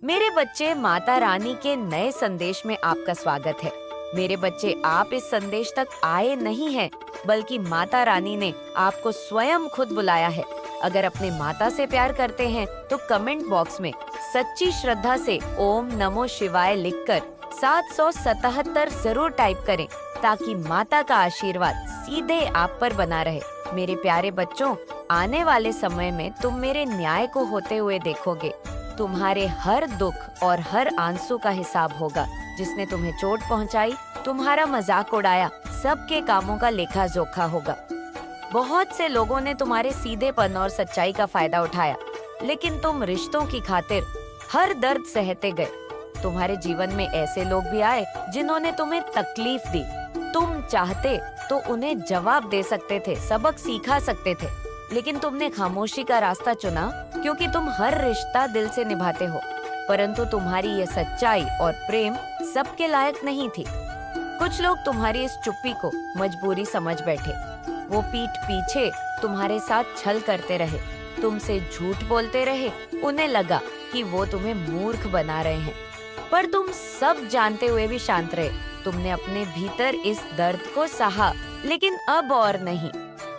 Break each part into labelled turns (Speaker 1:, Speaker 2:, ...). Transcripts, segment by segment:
Speaker 1: मेरे बच्चे, माता रानी के नए संदेश में आपका स्वागत है। मेरे बच्चे, आप इस संदेश तक आए नहीं हैं, बल्कि माता रानी ने आपको स्वयं खुद बुलाया है। अगर अपने माता से प्यार करते हैं तो कमेंट बॉक्स में सच्ची श्रद्धा से ओम नमो शिवाय लिखकर 777 जरूर टाइप करें, ताकि माता का आशीर्वाद सीधे आप पर बना रहे। मेरे प्यारे बच्चों, आने वाले समय में तुम मेरे न्याय को होते हुए देखोगे। तुम्हारे हर दुख और हर आंसू का हिसाब होगा। जिसने तुम्हें चोट पहुंचाई, तुम्हारा मजाक उड़ाया, सबके कामों का लेखा जोखा होगा। बहुत से लोगों ने तुम्हारे सीधेपन और सच्चाई का फायदा उठाया, लेकिन तुम रिश्तों की खातिर हर दर्द सहते गए। तुम्हारे जीवन में ऐसे लोग भी आए जिन्होंने तुम्हें तकलीफ दी। तुम चाहते तो उन्हें जवाब दे सकते थे, सबक सिखा सकते थे, लेकिन तुमने खामोशी का रास्ता चुना, क्योंकि तुम हर रिश्ता दिल से निभाते हो। परंतु तुम्हारी ये सच्चाई और प्रेम सबके लायक नहीं थी। कुछ लोग तुम्हारी इस चुप्पी को मजबूरी समझ बैठे। वो पीठ पीछे तुम्हारे साथ छल करते रहे, तुमसे झूठ बोलते रहे। उन्हें लगा कि वो तुम्हें मूर्ख बना रहे हैं, पर तुम सब जानते हुए भी शांत रहे। तुमने अपने भीतर इस दर्द को सहा, लेकिन अब और नहीं।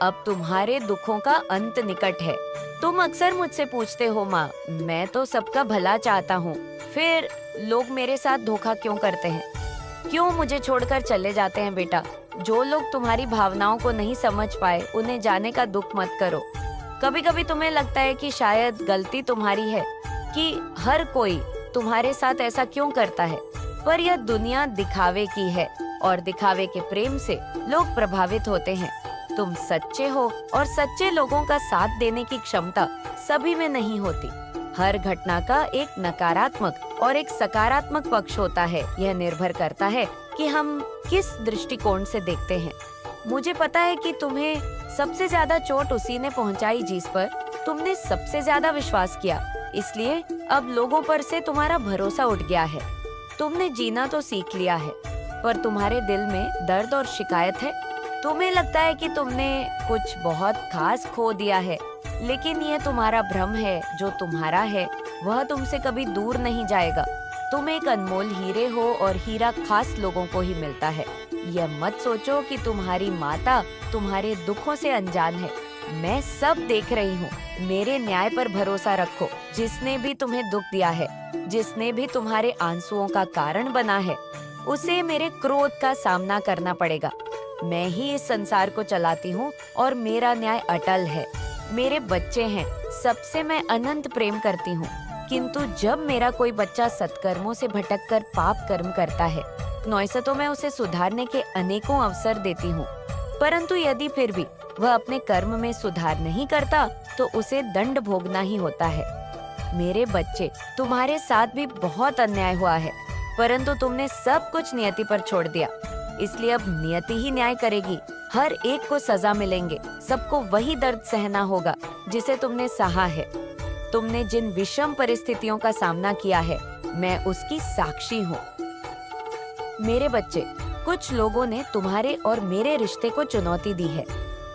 Speaker 1: अब तुम्हारे दुखों का अंत निकट है। तुम अक्सर मुझसे पूछते हो, माँ, मैं तो सबका भला चाहता हूँ, फिर लोग मेरे साथ धोखा क्यों करते हैं? क्यों मुझे छोड़कर चले जाते हैं? बेटा, जो लोग तुम्हारी भावनाओं को नहीं समझ पाए, उन्हें जाने का दुख मत करो। कभी कभी तुम्हें लगता है कि शायद गलती तुम्हारी है, कि हर कोई तुम्हारे साथ ऐसा क्यों करता है, पर यह दुनिया दिखावे की है, और दिखावे के प्रेम से लोग प्रभावित होते हैं। तुम सच्चे हो, और सच्चे लोगों का साथ देने की क्षमता सभी में नहीं होती। हर घटना का एक नकारात्मक और एक सकारात्मक पक्ष होता है। यह निर्भर करता है कि हम किस दृष्टिकोण से देखते हैं। मुझे पता है कि तुम्हें सबसे ज्यादा चोट उसी ने पहुंचाई जिस पर तुमने सबसे ज्यादा विश्वास किया। इसलिए अब लोगों पर से तुम्हारा भरोसा उठ गया है। तुमने जीना तो सीख लिया है, पर तुम्हारे दिल में दर्द और शिकायत है। तुम्हें लगता है कि तुमने कुछ बहुत खास खो दिया है, लेकिन यह तुम्हारा भ्रम है। जो तुम्हारा है वह तुमसे कभी दूर नहीं जाएगा। तुम एक अनमोल हीरे हो, और हीरा खास लोगों को ही मिलता है। यह मत सोचो कि तुम्हारी माता तुम्हारे दुखों से अनजान है। मैं सब देख रही हूँ। मेरे न्याय पर भरोसा रखो। जिसने भी तुम्हें दुख दिया है, जिसने भी तुम्हारे आंसुओं का कारण बना है, उसे मेरे क्रोध का सामना करना पड़ेगा। मैं ही इस संसार को चलाती हूँ, और मेरा न्याय अटल है। मेरे बच्चे हैं, सबसे मैं अनंत प्रेम करती हूँ। किंतु जब मेरा कोई बच्चा सत्कर्मों से भटककर पाप कर्म करता है, नौसे तो मैं उसे सुधारने के अनेकों अवसर देती हूँ। परंतु यदि फिर भी वह अपने कर्म में सुधार नहीं करता, तो उसे दंड भोगना ही होता है। मेरे बच्चे, तुम्हारे साथ भी बहुत अन्याय हुआ है, परंतु तुमने सब कुछ नियति पर छोड़ दिया। इसलिए अब नियति ही न्याय करेगी। हर एक को सजा मिलेंगे। सबको वही दर्द सहना होगा जिसे तुमने सहा है। तुमने जिन विषम परिस्थितियों का सामना किया है, मैं उसकी साक्षी हूँ। मेरे बच्चे, कुछ लोगों ने तुम्हारे और मेरे रिश्ते को चुनौती दी है।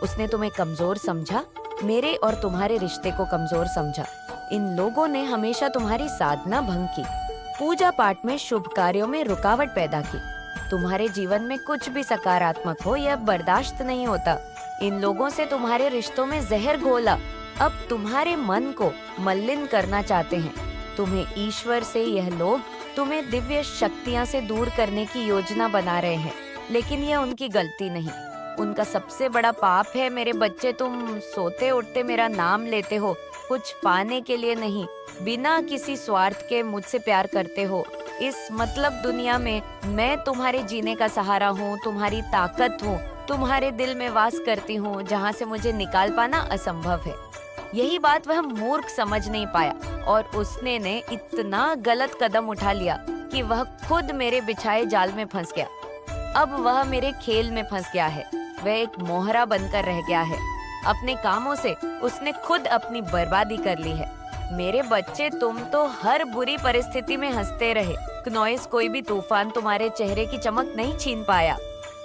Speaker 1: उसने तुम्हें कमजोर समझा, मेरे और तुम्हारे रिश्ते को कमजोर समझा। इन लोगों ने हमेशा तुम्हारी साधना भंग की, पूजा पाठ में, शुभ कार्यों में रुकावट पैदा की। तुम्हारे जीवन में कुछ भी सकारात्मक हो, यह बर्दाश्त नहीं होता। इन लोगों से तुम्हारे रिश्तों में जहर घोला। अब तुम्हारे मन को मलिन करना चाहते हैं। तुम्हें ईश्वर से यह लोग तुम्हें दिव्य शक्तियां से दूर करने की योजना बना रहे हैं, लेकिन यह उनकी गलती नहीं, उनका सबसे बड़ा पाप है। मेरे बच्चे, तुम सोते उठते मेरा नाम लेते हो, कुछ पाने के लिए नहीं, बिना किसी स्वार्थ के मुझसे प्यार करते हो। इस मतलब दुनिया में मैं तुम्हारे जीने का सहारा हूँ, तुम्हारी ताकत हूँ, तुम्हारे दिल में वास करती हूँ, जहाँ से मुझे निकाल पाना असंभव है। यही बात वह मूर्ख समझ नहीं पाया, और उसने ने इतना गलत कदम उठा लिया कि वह खुद मेरे बिछाए जाल में फंस गया। अब वह मेरे खेल में फंस गया है। वह एक मोहरा बनकर रह गया है। अपने कामों से उसने खुद अपनी बर्बादी कर ली है। मेरे बच्चे, तुम तो हर बुरी परिस्थिति में हंसते रहे। नॉइस कोई भी तूफान तुम्हारे चेहरे की चमक नहीं छीन पाया।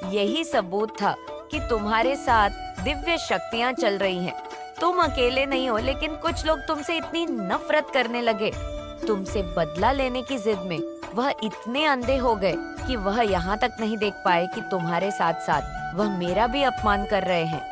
Speaker 1: यही सबूत था कि तुम्हारे साथ दिव्य शक्तियां चल रही हैं। तुम अकेले नहीं हो, लेकिन कुछ लोग तुमसे इतनी नफरत करने लगे। तुमसे बदला लेने की जिद में वह इतने अंधे हो गए कि वह यहाँ तक नहीं देख पाए कि तुम्हारे साथ साथ वह मेरा भी अपमान कर रहे हैं।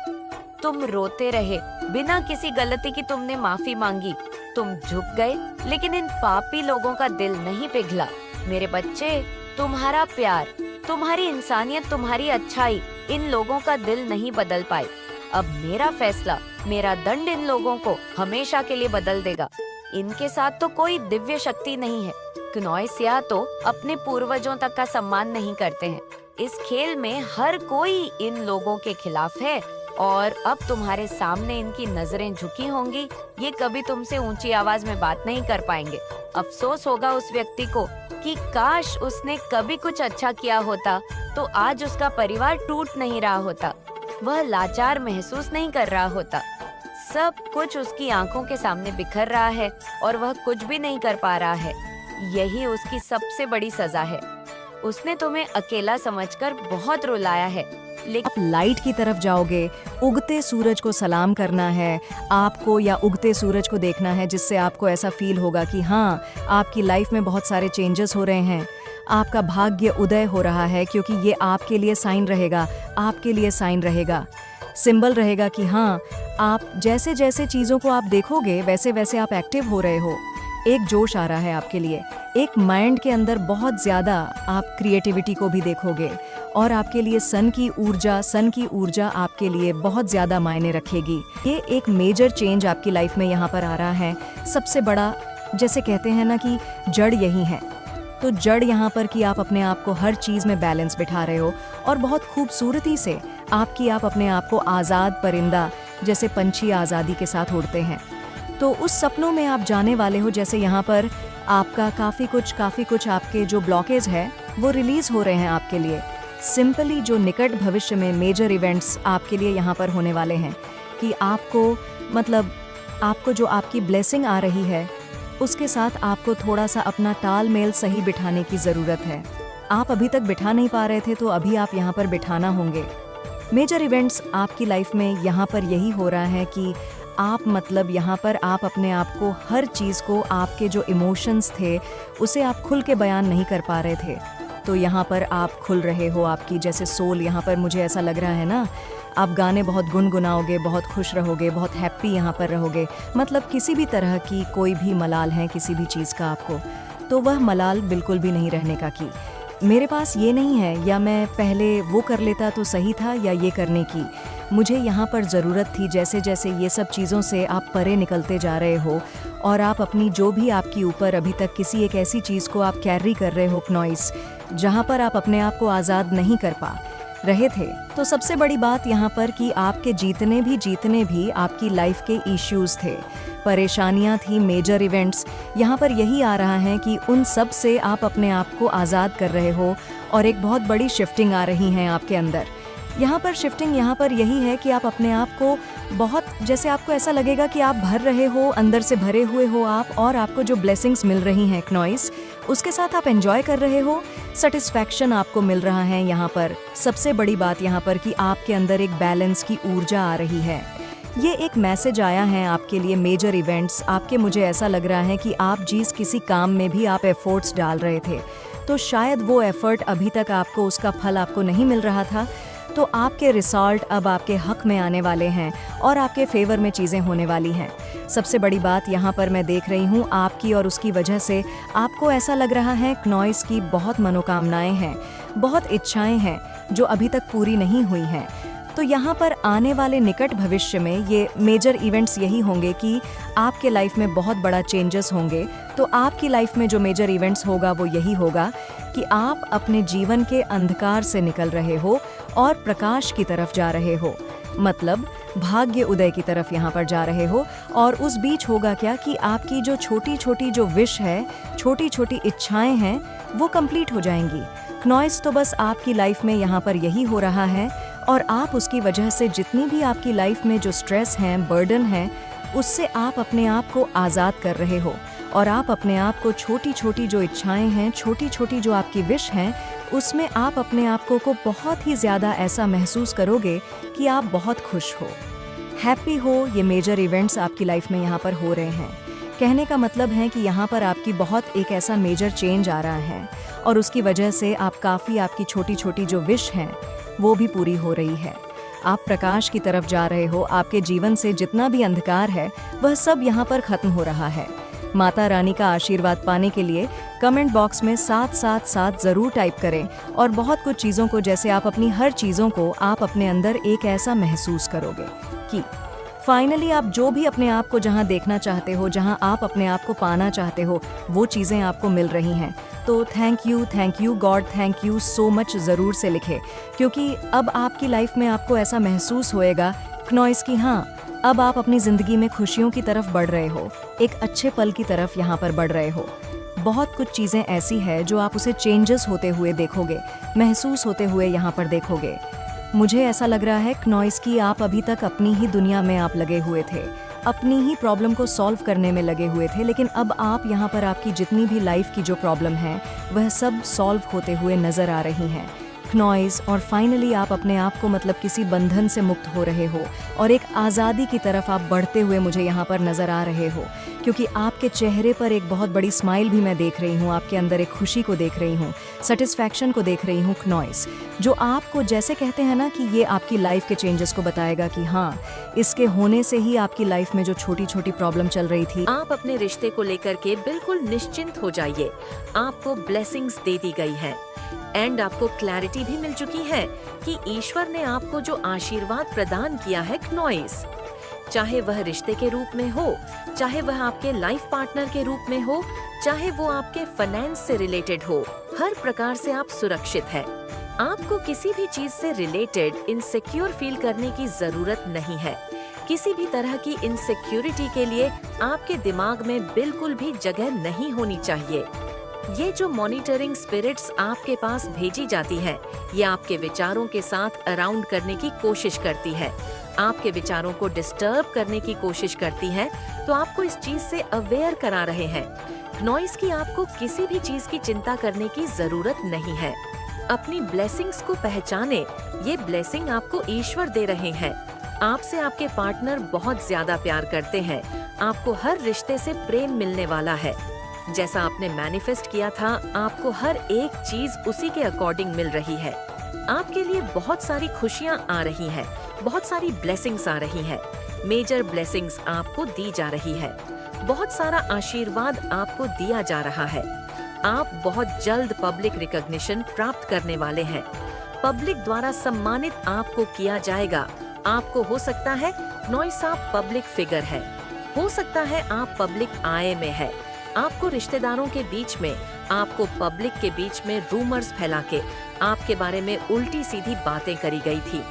Speaker 1: तुम रोते रहे, बिना किसी गलती की तुमने माफी मांगी। तुम झुक गए, लेकिन इन पापी लोगों का दिल नहीं पिघला। मेरे बच्चे, तुम्हारा प्यार, तुम्हारी इंसानियत, तुम्हारी अच्छाई इन लोगों का दिल नहीं बदल पाई। अब मेरा फैसला, मेरा दंड इन लोगों को हमेशा के लिए बदल देगा। इनके साथ तो कोई दिव्य शक्ति नहीं है। क्नोइसिया तो अपने पूर्वजों तक का सम्मान नहीं करते हैं। इस खेल में हर कोई इन लोगों के खिलाफ है और अब तुम्हारे सामने इनकी नजरें झुकी होंगी। ये कभी तुमसे ऊंची आवाज में बात नहीं कर पाएंगे। अफसोस होगा उस व्यक्ति को कि काश उसने कभी कुछ अच्छा किया होता तो आज उसका परिवार टूट नहीं रहा होता, वह लाचार महसूस नहीं कर रहा होता। सब कुछ उसकी आंखों के सामने बिखर रहा है और वह कुछ भी नहीं कर पा रहा है। यही उसकी सबसे बड़ी सजा है। उसने तुम्हें अकेला समझकर बहुत रुलाया है, लेकिन
Speaker 2: आप लाइट की तरफ जाओगे, उगते सूरज को सलाम करना है आपको, या उगते सूरज को देखना है, जिससे आपको ऐसा फील होगा कि हाँ, आपकी लाइफ में बहुत सारे चेंजेस हो रहे हैं, आपका भाग्य उदय हो रहा है, क्योंकि ये आपके लिए साइन रहेगा, आपके लिए साइन रहेगा, सिंबल रहेगा कि हाँ, आप जैसे जैसे चीज़ों को आप देखोगे वैसे वैसे आप एक्टिव हो रहे हो। एक जोश आ रहा है आपके लिए, एक माइंड के अंदर बहुत ज़्यादा आप क्रिएटिविटी को भी देखोगे और आपके लिए सन की ऊर्जा आपके लिए बहुत ज़्यादा मायने रखेगी। ये एक मेजर चेंज आपकी लाइफ में यहाँ पर आ रहा है। सबसे बड़ा, जैसे कहते हैं ना कि जड़ यही है, तो जड़ यहाँ पर कि आप अपने आप को हर चीज़ में बैलेंस बिठा रहे हो और बहुत खूबसूरती से आप अपने आप को आज़ाद परिंदा, जैसे पंछी आज़ादी के साथ उड़ते हैं, तो उस सपनों में आप जाने वाले हो। जैसे यहाँ पर आपका काफ़ी कुछ आपके जो ब्लॉकेज है वो रिलीज़ हो रहे हैं आपके लिए। सिंपली जो निकट भविष्य में मेजर इवेंट्स आपके लिए यहाँ पर होने वाले हैं कि आपको जो आपकी ब्लेसिंग आ रही है उसके साथ आपको थोड़ा सा अपना तालमेल सही बिठाने की ज़रूरत है। आप अभी तक बिठा नहीं पा रहे थे, तो अभी आप यहाँ पर बिठाना होंगे। मेजर इवेंट्स आपकी लाइफ में यहाँ पर यही हो रहा है कि यहाँ पर आप अपने आप को, हर चीज़ को, आपके जो इमोशंस थे उसे आप खुल के बयान नहीं कर पा रहे थे, तो यहाँ पर आप खुल रहे हो। आपकी जैसे सोल, यहाँ पर मुझे ऐसा लग रहा है ना, आप गाने बहुत गुनगुनाओगे, बहुत खुश रहोगे, बहुत हैप्पी यहाँ पर रहोगे। मतलब किसी भी तरह की कोई भी मलाल है किसी भी चीज़ का आपको, तो वह मलाल बिल्कुल भी नहीं रहने का कि मेरे पास ये नहीं है, या मैं पहले वो कर लेता तो सही था, या ये करने की मुझे यहाँ पर ज़रूरत थी। जैसे जैसे ये सब चीज़ों से आप परे निकलते जा रहे हो और आप अपनी जो भी आपकी ऊपर अभी तक किसी एक ऐसी चीज़ को आप कैरी कर रहे हो, क्नोइस, जहाँ पर आप अपने आप को आज़ाद नहीं कर पा रहे थे, तो सबसे बड़ी बात यहाँ पर कि आपके जीतने भी आपकी लाइफ के इश्यूज़ थे, परेशानियाँ थी, मेजर इवेंट्स। यहाँ पर यही आ रहा है कि उन सब से आप अपने आप को आज़ाद कर रहे हो और एक बहुत बड़ी शिफ्टिंग आ रही है आपके अंदर। यहाँ पर शिफ्टिंग यहाँ पर यही है कि आप अपने आप को बहुत, जैसे आपको ऐसा लगेगा कि आप भर रहे हो, अंदर से भरे हुए हो आप, और आपको जो ब्लेसिंग्स मिल रही हैं क्नोइस, उसके साथ आप एंजॉय कर रहे हो, सेटिस्फैक्शन आपको मिल रहा है। यहाँ पर सबसे बड़ी बात यहाँ पर कि आपके अंदर एक बैलेंस की ऊर्जा आ रही है। ये एक मैसेज आया है आपके लिए, मेजर इवेंट्स आपके, मुझे ऐसा लग रहा है कि आप जिस किसी काम में भी आप एफर्ट्स डाल रहे थे, तो शायद वो एफर्ट अभी तक आपको उसका फल आपको नहीं मिल रहा था, तो आपके रिजल्ट अब आपके हक में आने वाले हैं और आपके फेवर में चीज़ें होने वाली हैं। सबसे बड़ी बात यहाँ पर मैं देख रही हूँ आपकी, और उसकी वजह से आपको ऐसा लग रहा है क्नोइस की बहुत मनोकामनाएं हैं, बहुत इच्छाएं हैं जो अभी तक पूरी नहीं हुई हैं। तो यहाँ पर आने वाले निकट भविष्य में ये मेजर इवेंट्स यही होंगे कि आपके लाइफ में बहुत बड़ा चेंजेस होंगे। तो आपकी लाइफ में जो मेजर इवेंट्स होगा वो यही होगा कि आप अपने जीवन के अंधकार से निकल रहे हो और प्रकाश की तरफ जा रहे हो, मतलब भाग्य उदय की तरफ यहाँ पर जा रहे हो। और उस बीच होगा क्या कि आपकी जो छोटी छोटी जो विश है, छोटी छोटी इच्छाएं हैं, वो कंप्लीट हो जाएंगी। क्नोइस तो बस आपकी लाइफ में यहाँ पर यही हो रहा है, और आप उसकी वजह से जितनी भी आपकी लाइफ में जो स्ट्रेस हैं, बर्डन है, उससे आप अपने आप को आज़ाद कर रहे हो, और आप अपने आप को छोटी छोटी जो इच्छाएं हैं, छोटी छोटी जो आपकी विश हैं, उसमें आप अपने आप को बहुत ही ज़्यादा ऐसा महसूस करोगे कि आप बहुत खुश हो, हैप्पी हो। ये मेजर इवेंट्स आपकी लाइफ में यहाँ पर हो रहे हैं। कहने का मतलब है कि यहाँ पर आपकी बहुत एक ऐसा मेजर चेंज आ रहा है और उसकी वजह से आपकी छोटी छोटी जो विश हैं वो भी पूरी हो रही है। आप प्रकाश की तरफ जा रहे हो। आपके जीवन से जितना भी अंधकार है वह सब यहाँ पर खत्म हो रहा है। माता रानी का आशीर्वाद पाने के लिए कमेंट बॉक्स में 777 ज़रूर टाइप करें और बहुत कुछ चीज़ों को, जैसे आप अपनी हर चीज़ों को आप अपने अंदर एक ऐसा महसूस करोगे कि फाइनली आप जो भी अपने आप को जहाँ देखना चाहते हो, जहाँ आप अपने आप को पाना चाहते हो, वो चीज़ें आपको मिल रही हैं। तो thank you God, thank you so much ज़रूर से लिखें, क्योंकि अब आपकी लाइफ में आपको ऐसा महसूस होएगा क्नॉइस की हाँ, अब आप अपनी ज़िंदगी में खुशियों की तरफ बढ़ रहे हो, एक अच्छे पल की तरफ यहाँ पर बढ़ रहे हो। बहुत कुछ चीज़ें ऐसी है जो आप उसे चेंजेस होते हुए देखोगे, महसूस होते हुए यहाँ पर देखोगे। मुझे ऐसा लग रहा है क्नॉइस की आप अभी तक अपनी ही दुनिया में आप लगे हुए थे, अपनी ही प्रॉब्लम को सॉल्व करने में लगे हुए थे, लेकिन अब आप यहाँ पर आपकी जितनी भी लाइफ की जो प्रॉब्लम है वह सब सॉल्व होते हुए नज़र आ रही हैं क्नॉइस। और फाइनली आप अपने आप को मतलब किसी बंधन से मुक्त हो रहे हो और एक आज़ादी की तरफ आप बढ़ते हुए मुझे यहाँ पर नज़र आ रहे हो, क्योंकि आपके चेहरे पर एक बहुत बड़ी स्माइल भी मैं देख रही हूँ, आपके अंदर एक खुशी को देख रही हूँ, सेटिस्फैक्शन को देख रही हूँ क्नॉइस, जो आपको जैसे कहते हैं ना कि ये आपकी लाइफ के चेंजेस को बताएगा कि हाँ, इसके होने से ही आपकी लाइफ में जो छोटी छोटी प्रॉब्लम चल रही थी।
Speaker 3: आप अपने रिश्ते को लेकर के बिल्कुल निश्चिंत हो जाइए। आपको ब्लेसिंग्स दे दी गई है एंड आपको क्लैरिटी भी मिल चुकी है कि ईश्वर ने आपको जो आशीर्वाद प्रदान किया है क्नॉइस, चाहे वह रिश्ते के रूप में हो, चाहे वह आपके लाइफ पार्टनर के रूप में हो, चाहे वो आपके फाइनेंस से रिलेटेड हो, हर प्रकार से आप सुरक्षित हैं। आपको किसी भी चीज से रिलेटेड इनसिक्योर फील करने की जरूरत नहीं है। किसी भी तरह की इनसिक्योरिटी के लिए आपके दिमाग में बिल्कुल भी जगह नहीं होनी चाहिए। ये जो मॉनिटरिंग स्पिरिट्स आपके पास भेजी जाती है, ये आपके विचारों के साथ अराउंड करने की कोशिश करती है, आपके विचारों को डिस्टर्ब करने की कोशिश करती है, तो आपको इस चीज से अवेयर करा रहे हैं। क्नॉइस की आपको किसी भी चीज की चिंता करने की जरूरत नहीं है। अपनी ब्लेसिंग्स को पहचाने, ये ब्लेसिंग आपको ईश्वर दे रहे हैं। आपसे आपके पार्टनर बहुत ज्यादा प्यार करते हैं। आपको हर रिश्ते से प्रेम मिलने वाला है। जैसा आपने मैनिफेस्ट किया था, आपको हर एक चीज उसी के अकॉर्डिंग मिल रही है। आपके लिए बहुत सारी खुशियाँ आ रही हैं, बहुत सारी ब्लेसिंग्स आ रही हैं, मेजर ब्लेसिंग्स आपको दी जा रही है, बहुत सारा आशीर्वाद आपको दिया जा रहा है। आप बहुत जल्द पब्लिक रिकॉग्निशन प्राप्त करने वाले हैं। पब्लिक द्वारा सम्मानित आपको किया जाएगा। आपको हो सकता है क्नॉइस आप पब्लिक फिगर है, हो सकता है आप पब्लिक आय में है। आपको रिश्तेदारों के बीच में, आपको पब्लिक के बीच में रूमर्स फैला के आपके बारे में उल्टी सीधी बातें करी गई थी।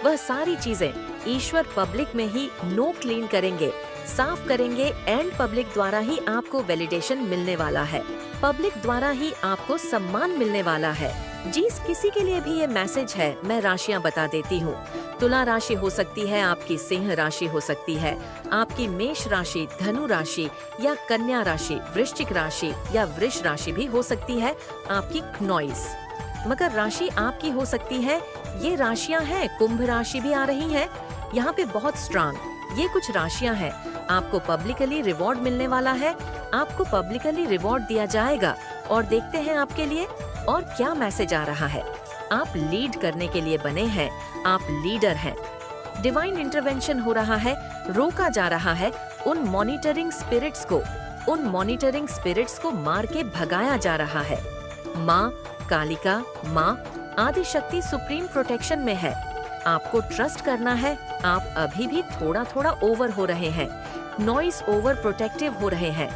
Speaker 3: वह सारी चीजें ईश्वर पब्लिक में ही नो क्लीन करेंगे, साफ करेंगे एंड पब्लिक द्वारा ही आपको वैलिडेशन मिलने वाला है। पब्लिक द्वारा ही आपको सम्मान मिलने वाला है। जिस किसी के लिए भी ये मैसेज है, मैं राशियां बता देती हूँ। तुला राशि हो सकती है, आपकी सिंह राशि हो सकती है, आपकी मेष राशि, धनु राशि या कन्या राशि, वृश्चिक राशि या वृष राशि भी हो सकती है आपकी क्नॉइस। मकर राशि आपकी हो सकती है। ये राशियां हैं, कुंभ राशि भी आ रही है यहाँ पे बहुत स्ट्रांग। ये कुछ राशियां हैं। आपको पब्लिकली रिवॉर्ड मिलने वाला है, आपको पब्लिकली रिवॉर्ड दिया जाएगा। और देखते हैं आपके लिए और क्या मैसेज आ रहा है। आप लीड करने के लिए बने हैं, आप लीडर हैं। डिवाइन इंटरवेंशन हो रहा है, रोका जा रहा है उन मॉनिटरिंग स्पिरिट्स को मार के भगाया जा रहा है। माँ कालिका, माँ आदि शक्ति सुप्रीम प्रोटेक्शन में है। आपको ट्रस्ट करना है। आप अभी भी थोड़ा थोड़ा ओवर हो रहे हैं, नॉइस ओवर प्रोटेक्टिव हो रहे हैं।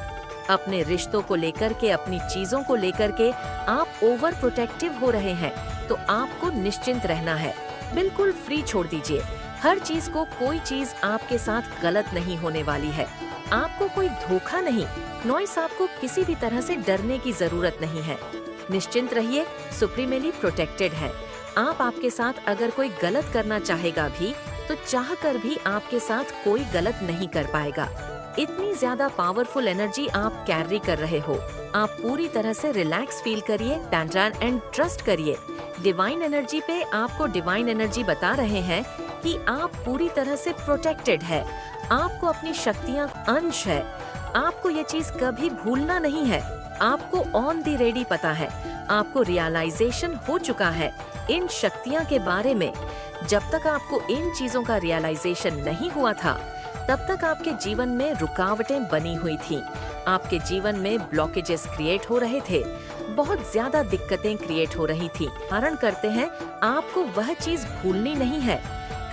Speaker 3: अपने रिश्तों को लेकर के, अपनी चीजों को लेकर के आप ओवर प्रोटेक्टिव हो रहे हैं, तो आपको निश्चिंत रहना है। बिल्कुल फ्री छोड़ दीजिए हर चीज को। कोई चीज आपके साथ गलत नहीं होने वाली है। आपको कोई धोखा नहीं। नॉइस आपको किसी भी तरह से डरने की जरूरत नहीं है। निश्चिंत रहिए, सुप्रीमली प्रोटेक्टेड है। आपके साथ अगर कोई गलत करना चाहेगा भी, तो चाह कर भी आपके साथ कोई गलत नहीं कर पाएगा। इतनी ज्यादा पावरफुल एनर्जी आप कैरी कर रहे हो। आप पूरी तरह से रिलैक्स फील करिए, टैंट्रान एंड ट्रस्ट करिए। डिवाइन एनर्जी पे आपको डिवाइन एनर्जी बता रहे हैं कि आप पूरी तरह से प्रोटेक्टेड है। आपको अपनी शक्तियाँ अंश है। आपको ये चीज कभी भूलना नहीं है। आपको ऑन द रेडी पता है, आपको रियलाइजेशन हो चुका है इन शक्तियाँ के बारे में। जब तक आपको इन चीजों का रियलाइजेशन नहीं हुआ था, तब तक आपके जीवन में रुकावटें बनी हुई थी। आपके जीवन में ब्लॉकेजेस क्रिएट हो रहे थे, बहुत ज्यादा दिक्कतें क्रिएट हो रही थी। धारण करते हैं, आपको वह चीज भूलनी नहीं है।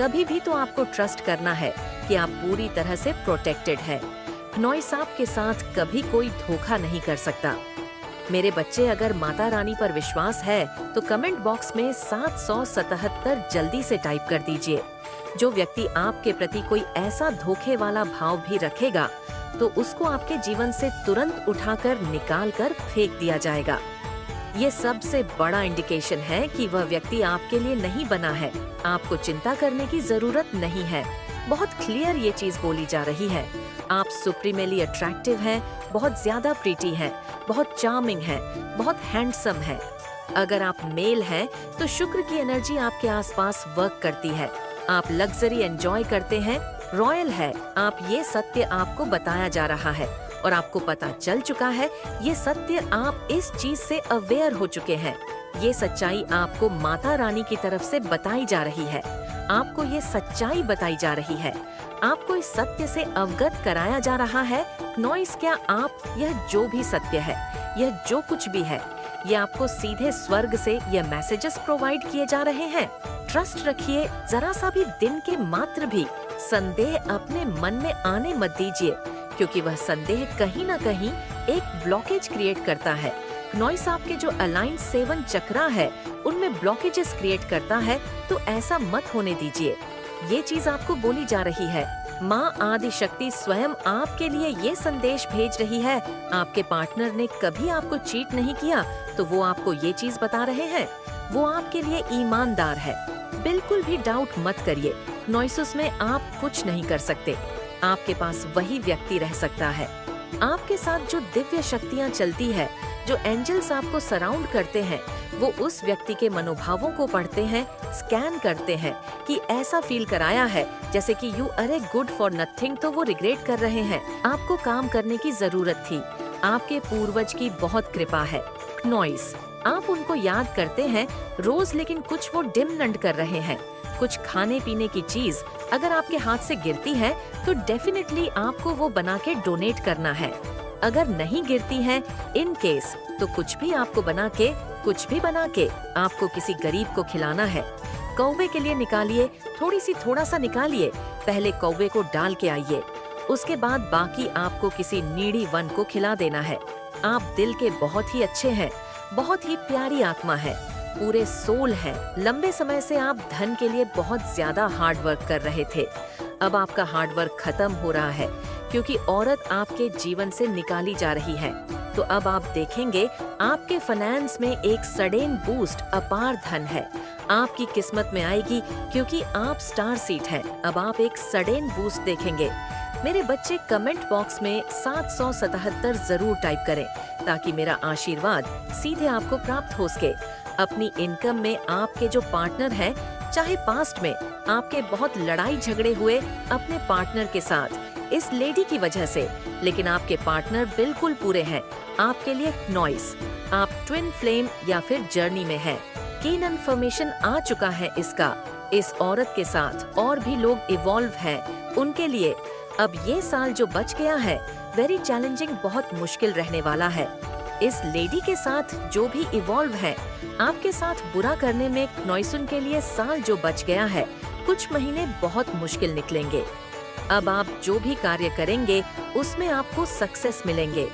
Speaker 3: कभी भी तो आपको ट्रस्ट करना है कि आप पूरी तरह से प्रोटेक्टेड है। क्नॉइस आपके साथ कभी कोई धोखा नहीं कर सकता। मेरे बच्चे, अगर माता रानी पर विश्वास है तो कमेंट बॉक्स में 777 जल्दी से टाइप कर दीजिए। जो व्यक्ति आपके प्रति कोई ऐसा धोखे वाला भाव भी रखेगा तो उसको आपके जीवन से तुरंत उठाकर निकाल कर फेंक दिया जाएगा। ये सबसे बड़ा इंडिकेशन है कि वह व्यक्ति आपके लिए नहीं बना है। आपको चिंता करने की जरूरत नहीं है। बहुत क्लियर ये चीज बोली जा रही है। आप सुप्रीमली अट्रैक्टिव हैं, बहुत ज्यादा प्रीटी हैं, बहुत चार्मिंग हैं, बहुत हैंडसम हैं। अगर आप मेल हैं तो शुक्र की एनर्जी आपके आसपास वर्क करती है। आप लग्जरी एंजॉय करते हैं, रॉयल है। आप ये सत्य आपको बताया जा रहा है और आपको पता चल चुका है। ये सत्य, आप इस चीज से अवेयर हो चुके हैं। ये सच्चाई आपको माता रानी की तरफ से बताई जा रही है। आपको ये सच्चाई बताई जा रही है। आपको इस सत्य से अवगत कराया जा रहा है। क्नॉइस, क्या आप यह जो भी सत्य है, यह जो कुछ भी है, ये आपको सीधे स्वर्ग से ये मैसेजेस प्रोवाइड किए जा रहे हैं। ट्रस्ट रखिए, जरा सा भी दिन के मात्र भी संदेह अपने मन में आने मत दीजिए, क्योंकि वह संदेह कहीं ना कहीं एक ब्लॉकेज क्रिएट करता है। क्नॉइस आपके जो अलाइन 7 चक्रा है उनमें ब्लॉकेजेस क्रिएट करता है, तो ऐसा मत होने दीजिए। ये चीज आपको बोली जा रही है। माँ आदि शक्ति स्वयं आपके लिए ये संदेश भेज रही है। आपके पार्टनर ने कभी आपको चीट नहीं किया, तो वो आपको ये चीज बता रहे हैं। वो आपके लिए ईमानदार है। बिल्कुल भी डाउट मत करिए। क्नॉइस में आप कुछ नहीं कर सकते। आपके पास वही व्यक्ति रह सकता है। आपके साथ जो दिव्य शक्तियाँ चलती है, जो एंजल्स आपको सराउंड करते हैं, वो उस व्यक्ति के मनोभावों को पढ़ते हैं, स्कैन करते हैं कि ऐसा फील कराया है जैसे कि यू अरे गुड फॉर नथिंग, तो वो रिग्रेट कर रहे हैं। आपको काम करने की जरूरत थी। आपके पूर्वज की बहुत कृपा है। क्नॉइस, आप उनको याद करते हैं रोज, लेकिन कुछ वो डिम नंड कर रहे हैं। कुछ खाने पीने की चीज अगर आपके हाथ से गिरती है तो डेफिनेटली आपको वो बना के डोनेट करना है। अगर नहीं गिरती है इन केस, तो कुछ भी आपको बना के, कुछ भी बना के आपको किसी गरीब को खिलाना है। कौवे के लिए निकालिए, थोड़ा सा निकालिए। पहले कौवे को डाल के आइए, उसके बाद बाकी आपको किसी नीडी वन को खिला देना है। आप दिल के बहुत ही अच्छे हैं, बहुत ही प्यारी आत्मा है, पूरे सोल है। लंबे समय से आप धन के लिए बहुत ज्यादा हार्ड वर्क कर रहे थे। अब आपका हार्ड वर्क खत्म हो रहा है, क्योंकि औरत आपके जीवन से निकाली जा रही है। तो अब आप देखेंगे आपके फाइनेंस में एक सडन बूस्ट, अपार धन है आपकी किस्मत में आएगी, क्योंकि आप स्टार सीट हैं। अब आप एक सडन बूस्ट देखेंगे। मेरे बच्चे, कमेंट बॉक्स में 777 जरूर टाइप करें, ताकि मेरा आशीर्वाद सीधे आपको प्राप्त हो सके। अपनी इनकम में आपके जो पार्टनर हैं, चाहे पास्ट में आपके बहुत लड़ाई झगड़े हुए अपने पार्टनर के साथ इस लेडी की वजह से, लेकिन आपके पार्टनर बिल्कुल पूरे हैं आपके लिए। क्नॉइस, आप ट्विन फ्लेम या फिर जर्नी में हैं। कीन इन्फॉर्मेशन आ चुका है इसका। इस औरत के साथ और भी लोग इवॉल्व हैं, उनके लिए अब ये साल जो बच गया है वेरी चैलेंजिंग, बहुत मुश्किल रहने वाला है। इस लेडी के साथ जो भी इवॉल्व है, आपके साथ बुरा करने में क्नॉइसन के लिए साल जो बच गया है, कुछ महीने बहुत मुश्किल निकलेंगे। अब आप जो भी कार्य करेंगे उसमें आपको सक्सेस मिलेंगे।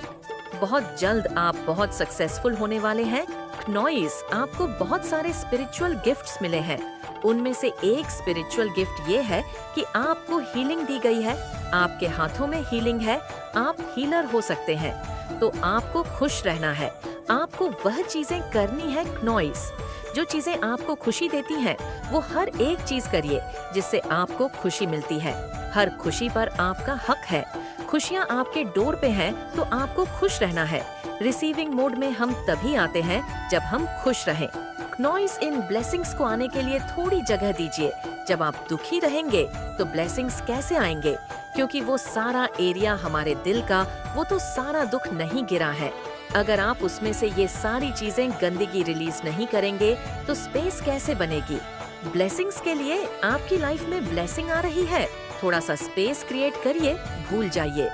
Speaker 3: बहुत जल्द आप बहुत सक्सेसफुल होने वाले हैं। क्नॉइस, आपको बहुत सारे स्पिरिचुअल गिफ्ट्स मिले हैं। उनमें से एक स्पिरिचुअल गिफ्ट ये है कि आपको हीलिंग दी गई है। आपके हाथों में हीलिंग है, आप हीलर हो सकते हैं। तो आपको खुश रहना है, आपको वह चीजें करनी है। क्नॉइस, जो चीजें आपको खुशी देती हैं, वो हर एक चीज करिए जिससे आपको खुशी मिलती है। हर खुशी पर आपका हक है। खुशियाँ आपके डोर पे हैं, तो आपको खुश रहना है। रिसीविंग मोड में हम तभी आते हैं जब हम खुश रहें। क्नॉइस, इन ब्लेसिंग्स को आने के लिए थोड़ी जगह दीजिए। जब आप दुखी रहेंगे तो ब्लेसिंग्स कैसे आएंगे, क्योंकि वो सारा एरिया हमारे दिल का, वो तो सारा दुख नहीं गिरा है। अगर आप उसमें से ये सारी चीजें गंदगी रिलीज नहीं करेंगे तो स्पेस कैसे बनेगी? ब्लेसिंग्स के लिए आपकी लाइफ में ब्लेसिंग आ रही है, थोड़ा सा स्पेस क्रिएट करिए, भूल जाइए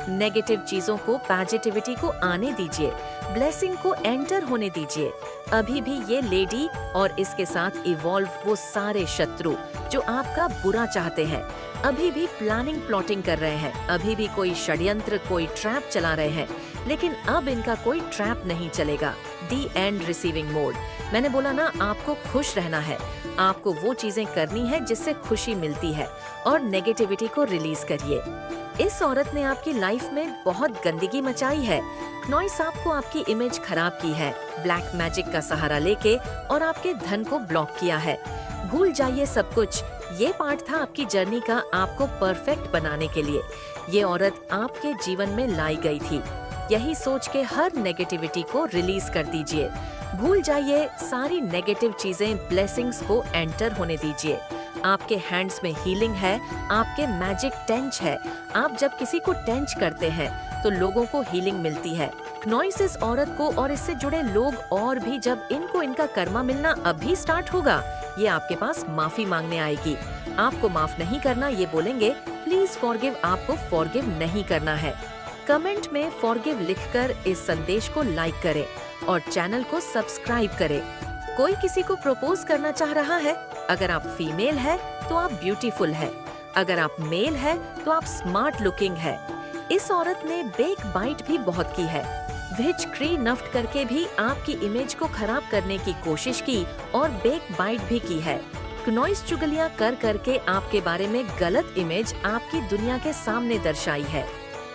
Speaker 3: नेगेटिव चीजों को, पॉजिटिविटी को आने दीजिए, ब्लेसिंग को एंटर होने दीजिए। अभी भी ये लेडी और इसके साथ इवॉल्व वो सारे शत्रु जो आपका बुरा चाहते हैं, अभी भी प्लानिंग प्लॉटिंग कर रहे हैं, अभी भी कोई षड्यंत्र, कोई ट्रैप चला रहे हैं, लेकिन अब इनका कोई ट्रैप नहीं चलेगा। दी एंड रिसीविंग मोड। मैंने बोला ना, आपको खुश रहना है, आपको वो चीजें करनी है जिससे खुशी मिलती है, और नेगेटिविटी को रिलीज करिए। इस औरत ने आपकी लाइफ में बहुत गंदगी मचाई है। नॉइस आपको आपकी इमेज खराब की है, ब्लैक मैजिक का सहारा लेके, और आपके धन को ब्लॉक किया है। भूल जाइए सब कुछ, ये पार्ट था आपकी जर्नी का, आपको परफेक्ट बनाने के लिए ये औरत आपके जीवन में लाई गई थी। यही सोच के हर नेगेटिविटी को रिलीज कर दीजिए। भूल जाइए सारी नेगेटिव चीजें, ब्लेसिंग्स को एंटर होने दीजिए। आपके हैंड्स में हीलिंग है, आपके मैजिक टेंच है। आप जब किसी को टेंच करते हैं तो लोगों को हीलिंग मिलती है। नॉइस इस औरत को और इससे जुड़े लोग और भी, जब इनको इनका कर्मा मिलना अभी स्टार्ट होगा, ये आपके पास माफी मांगने आएगी। आपको माफ नहीं करना ये बोलेंगे, प्लीज फॉरगिव, आपको फॉरगिव नहीं करना है। कमेंट में फॉरगिव लिखकर इस संदेश को लाइक करें और चैनल को सब्सक्राइब करें। कोई किसी को प्रपोज करना चाह रहा है, अगर आप फीमेल है तो आप ब्यूटीफुल है, अगर आप मेल है तो आप स्मार्ट लुकिंग है। इस औरत ने बेक बाइट भी बहुत की है, विच क्री नफ्ट करके भी आपकी इमेज को खराब करने की कोशिश की और बेक बाइट भी की है। नॉइस चुगलियां कर करके आपके बारे में गलत इमेज आपकी दुनिया के सामने दर्शाई है।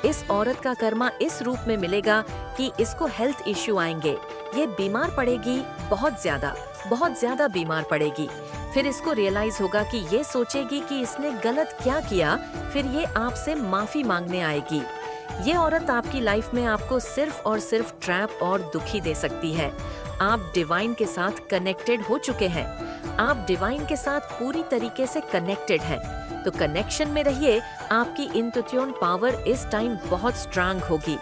Speaker 3: इस औरत का कर्मा इस रूप में मिलेगा कि इसको हेल्थ इश्यू आएंगे, ये बीमार पड़ेगी, बहुत ज्यादा बीमार पड़ेगी। फिर इसको रियलाइज होगा कि ये सोचेगी कि इसने गलत क्या किया, फिर ये आपसे माफी मांगने आएगी। ये औरत आपकी लाइफ में आपको सिर्फ और सिर्फ ट्रैप और दुखी दे सकती है। आप डिवाइन के साथ कनेक्टेड हो चुके हैं, आप डिवाइन के साथ पूरी तरीके से कनेक्टेड हैं, तो कनेक्शन में रहिए। आपकी इंट्यूशन पावर इस टाइम बहुत स्ट्रांग होगी।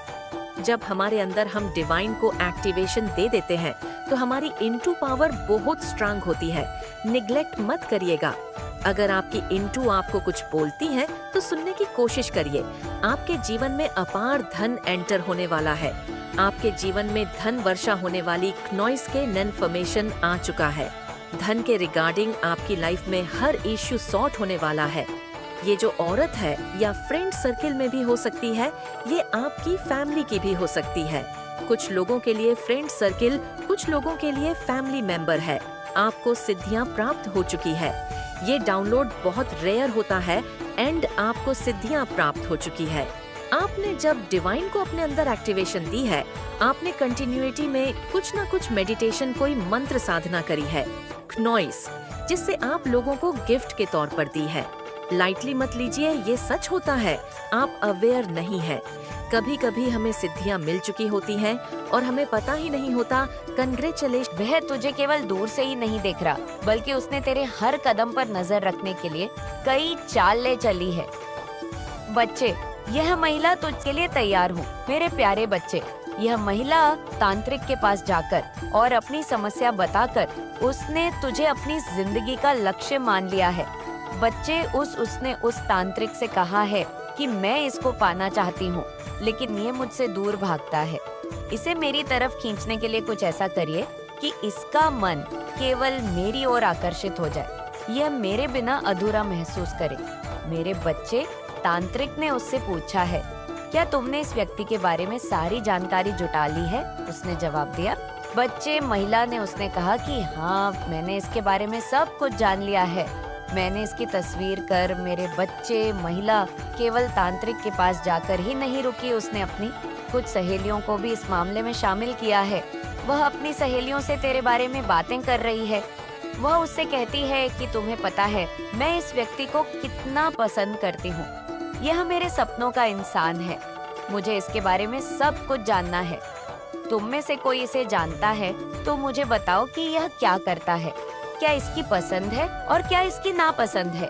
Speaker 3: जब हमारे अंदर हम डिवाइन को एक्टिवेशन दे देते हैं तो हमारी इंटू पावर बहुत स्ट्रांग होती है। निग्लेक्ट मत करिएगा। अगर आपकी इंटू आपको कुछ बोलती है तो सुनने की कोशिश करिए। आपके जीवन में अपार धन एंटर होने वाला है। आपके जीवन में धन वर्षा होने वाली नॉइस के इन्फॉर्मेशन आ चुका है। धन के रिगार्डिंग आपकी लाइफ में हर इश्यू सॉर्ट होने वाला है। ये जो औरत है या फ्रेंड सर्किल में भी हो सकती है, ये आपकी फैमिली की भी हो सकती है। कुछ लोगों के लिए फ्रेंड सर्किल, कुछ लोगों के लिए फैमिली मेंबर है। आपको सिद्धियां प्राप्त हो चुकी है। ये डाउनलोड बहुत रेयर होता है एंड आपको सिद्धियां प्राप्त हो चुकी है। आपने जब डिवाइन को अपने अंदर एक्टिवेशन दी है, आपने कंटिन्यूटी में कुछ ना कुछ मेडिटेशन, कोई मंत्र साधना करी है, नॉइस, जिससे आप लोगों को गिफ्ट के तौर पर दी है। लाइटली मत लीजिए, ये सच होता है, आप अवेयर नहीं है। कभी कभी हमें सिद्धियां मिल चुकी होती हैं और हमें पता ही नहीं होता। कंग्रेचुलेशन।
Speaker 1: वह तुझे केवल दूर से ही नहीं देख रहा, बल्कि उसने तेरे हर कदम पर नजर रखने के लिए कई चालें चली है। बच्चे, यह महिला तुझके लिए तैयार हूँ। मेरे प्यारे बच्चे, यह महिला तांत्रिक के पास जाकर और अपनी समस्या बताकर उसने तुझे अपनी जिंदगी का लक्ष्य मान लिया है। बच्चे, उसने उस तांत्रिक से कहा है कि मैं इसको पाना चाहती हूँ, लेकिन ये मुझसे दूर भागता है। इसे मेरी तरफ खींचने के लिए कुछ ऐसा करिए कि इसका मन केवल मेरी ओर आकर्षित हो जाए, यह मेरे बिना अधूरा महसूस करे। मेरे बच्चे, तांत्रिक ने उससे पूछा है, क्या तुमने इस व्यक्ति के बारे में सारी जानकारी जुटा ली है? उसने जवाब दिया। बच्चे, महिला ने उसने कहा कि हाँ, मैंने इसके बारे में सब कुछ जान लिया है। मैंने इसकी तस्वीर कर। मेरे बच्चे, महिला केवल तांत्रिक के पास जाकर ही नहीं रुकी, उसने अपनी कुछ सहेलियों को भी इस मामले में शामिल किया है। वह अपनी सहेलियों से तेरे बारे में बातें कर रही है। वह उससे कहती है कि तुम्हें पता है मैं इस व्यक्ति को कितना पसंद करती हूँ। यह मेरे सपनों का इंसान है। मुझे इसके बारे में सब कुछ जानना है। तुम में से कोई इसे जानता है तो मुझे बताओ कि यह क्या करता है, क्या इसकी पसंद है और क्या इसकी नापसंद है।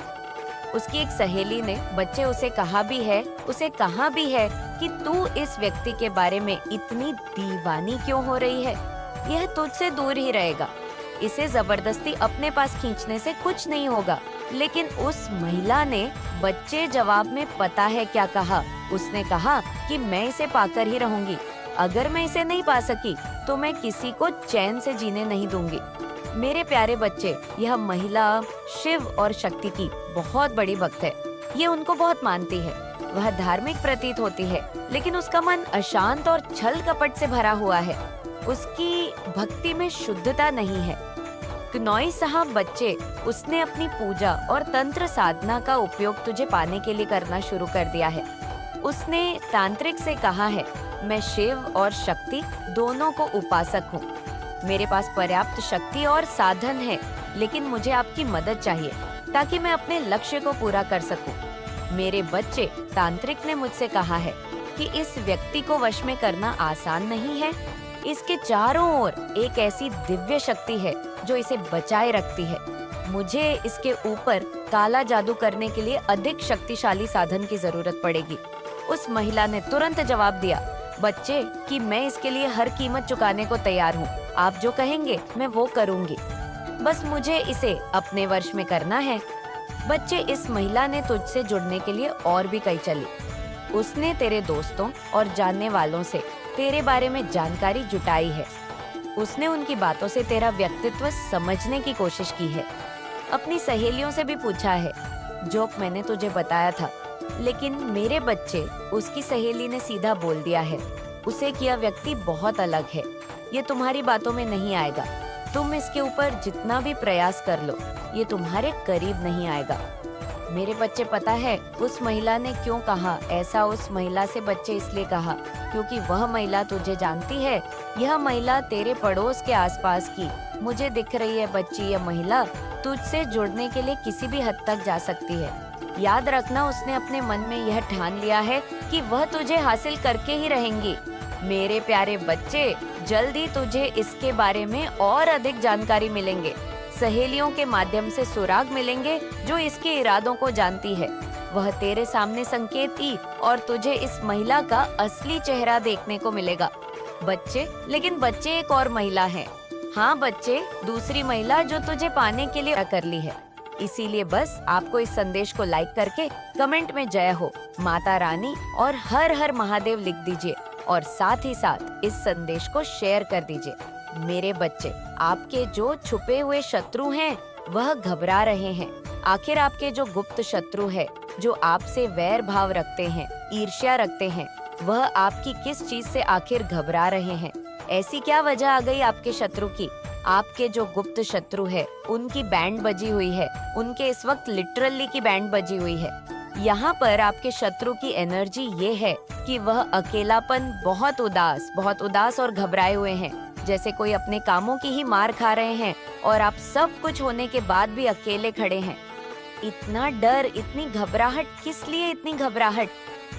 Speaker 1: उसकी एक सहेली ने बच्चे उसे कहा भी है कि तू इस व्यक्ति के बारे में इतनी दीवानी क्यों हो रही है, यह तुझसे दूर ही रहेगा, इसे जबरदस्ती अपने पास खींचने से कुछ नहीं होगा। लेकिन उस महिला ने बच्चे जवाब में पता है क्या कहा, उसने कहा कि मैं इसे पाकर ही रहूंगी, अगर मैं इसे नहीं पा सकी तो मैं किसी को चैन से जीने नहीं दूंगी। मेरे प्यारे बच्चे, यह महिला शिव और शक्ति की बहुत बड़ी भक्त है, ये उनको बहुत मानती है, वह धार्मिक प्रतीत होती है, लेकिन उसका मन अशांत और छल कपट से भरा हुआ है, उसकी भक्ति में शुद्धता नहीं है। कनॉय साहब बच्चे, उसने अपनी पूजा और तंत्र साधना का उपयोग तुझे पाने के लिए करना शुरू कर दिया है। उसने तांत्रिक से कहा है, मैं शिव और शक्ति दोनों को उपासक हूँ, मेरे पास पर्याप्त शक्ति और साधन है, लेकिन मुझे आपकी मदद चाहिए ताकि मैं अपने लक्ष्य को पूरा कर सकूं। मेरे बच्चे, तांत्रिक ने मुझसे कहा है कि इस व्यक्ति को वश में करना आसान नहीं है, इसके चारों ओर एक ऐसी दिव्य शक्ति है जो इसे बचाए रखती है, मुझे इसके ऊपर काला जादू करने के लिए अधिक शक्तिशाली साधन की जरूरत पड़ेगी। उस महिला ने तुरंत जवाब दिया, बच्चे, कि मैं इसके लिए हर कीमत चुकाने को तैयार हूँ, आप जो कहेंगे मैं वो करूँगी, बस मुझे इसे अपने वश में करना है। बच्चे, इस महिला ने तुझसे जुड़ने के लिए और भी कई चली, उसने तेरे दोस्तों और जानने वालों से तेरे बारे में जानकारी जुटाई है, उसने उनकी बातों से तेरा व्यक्तित्व समझने की कोशिश की है, अपनी सहेलियों से भी पूछा है जो मैंने तुझे बताया था, लेकिन मेरे बच्चे, उसकी सहेली ने सीधा बोल दिया है, उसे किया व्यक्ति बहुत अलग है, ये तुम्हारी बातों में नहीं आएगा, तुम इसके ऊपर जितना भी प्रयास कर लो ये तुम्हारे करीब नहीं आएगा। मेरे बच्चे, पता है उस महिला ने क्यों कहा ऐसा? उस महिला से बच्चे इसलिए कहा क्योंकि वह महिला तुझे जानती है, यह महिला तेरे पड़ोस के आसपास की मुझे दिख रही है बच्ची, यह महिला तुझसे जुड़ने के लिए किसी भी हद तक जा सकती है। याद रखना, उसने अपने मन में यह ठान लिया है कि वह तुझे हासिल करके ही रहेंगी। मेरे प्यारे बच्चे, जल्दी तुझे इसके बारे में और अधिक जानकारी मिलेंगे, सहेलियों के माध्यम से सुराग मिलेंगे जो इसके इरादों को जानती है, वह तेरे सामने संकेत ही और तुझे इस महिला का असली चेहरा देखने को मिलेगा। बच्चे, लेकिन बच्चे, एक और महिला है। हाँ बच्चे, दूसरी महिला जो तुझे पाने के लिए कर ली है, इसीलिए बस आपको इस संदेश को लाइक करके कमेंट में जय हो, माता रानी और हर हर महादेव लिख दीजिए और साथ ही साथ इस संदेश को शेयर कर दीजिए। मेरे बच्चे, आपके जो छुपे हुए शत्रु हैं वह घबरा रहे हैं। आखिर आपके जो गुप्त शत्रु है, जो आपसे वैर भाव रखते हैं, ईर्ष्या रखते हैं, वह आपकी किस चीज से आखिर घबरा रहे हैं? ऐसी क्या वजह आ गई आपके शत्रु की? आपके जो गुप्त शत्रु है उनकी बैंड बजी हुई है, उनके इस वक्त लिटरली की बैंड बजी हुई है। यहाँ पर आपके शत्रु की एनर्जी ये है कि वह अकेलापन, बहुत उदास और घबराए हुए हैं, जैसे कोई अपने कामों की ही मार खा रहे हैं और आप सब कुछ होने के बाद भी अकेले खड़े हैं। इतना डर, इतनी घबराहट, किस लिए इतनी घबराहट?